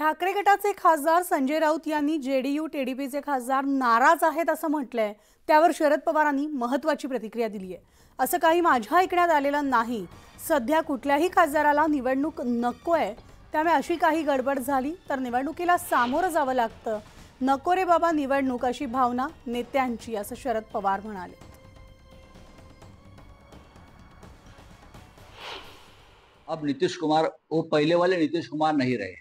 ठाकरे गटाचे खासदार संजय राऊत यांनी जेडीयू टीडीपीचे खासदार नाराज आहेत असं म्हटलंय। त्यावर शरद पवारांनी महत्त्वाची प्रतिक्रिया दिली आहे। असं काही माझ्या ऐकण्यात आलेलं नाही। सध्या कुठल्याही खासदाराला निवडणूक नकोय, त्यामुळे अशी काही गडबड झाली तर निवडणुकीला सामोरं जावं लागतं। नको रे बाबा निवडणूक अशी भावना नेत्यांची, असं शरद पवार म्हणाले। अब नीतीश कुमार वो पहले वाले नीतीश कुमार नहीं रहे,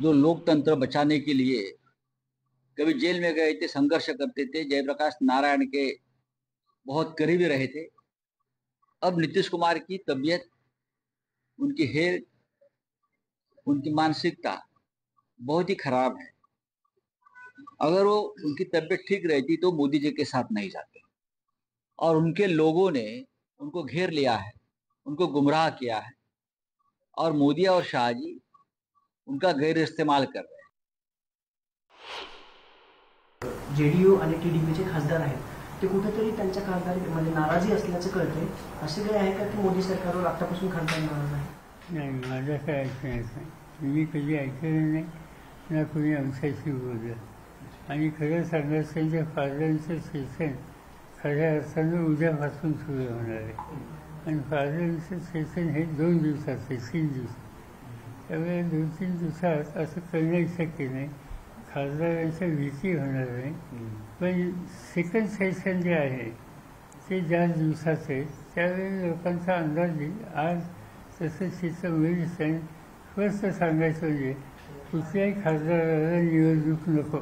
जो लोकतंत्र बचाने के लिए कभी जेल में गए थे, संघर्ष करते थे, जयप्रकाश नारायण के बहुत करीबी रहे थे। अब नीतीश कुमार की तबीयत, उनकी हेल्थ, उनकी मानसिकता बहुत ही खराब है। अगर वो उनकी तबीयत ठीक रहती तो मोदी जी के साथ नहीं जाते, और उनके लोगों ने उनको घेर लिया है, उनको गुमराह किया है, और मोदी और शाह जी उनका गैर इस्तेमाल कर रहे हैं। जेडीयू आणि टीडीपीचे खासदार आहेत, ते कुठेतरी त्यांच्या खासदारीमध्ये नाराजी असल्याचं कळतंय। असे काय आहे का की मोदी सरकारवर आतापासून खासदार नाराज आहे? नाही, माझं काय ऐकण्यात नाही। मी कधी ऐकलं नाही ना कोणी आमच्याशी बोललं। आणि खरं सांगायचं त्यांच्या फादरांचं सेशन खऱ्या अर्थानं उद्यापासून सुरू होणार आहे। आणि फादरांचं सेशन हे 2 दिवसाचं, 3 दिवस, त्यामुळे 2-3 दिवसात असं करणंही शक्य नाही। खासदारांच्या भीती होणार नाही। पण सेकंड सेशन जे आहे ते ज्या दिवसाचं आहे त्यावेळी लोकांचा अंदाज येईल। आज तसं तिचं मेडिसन स्पष्ट सांगायचं म्हणजे कुठल्याही खासदाराला निवडणूक नको।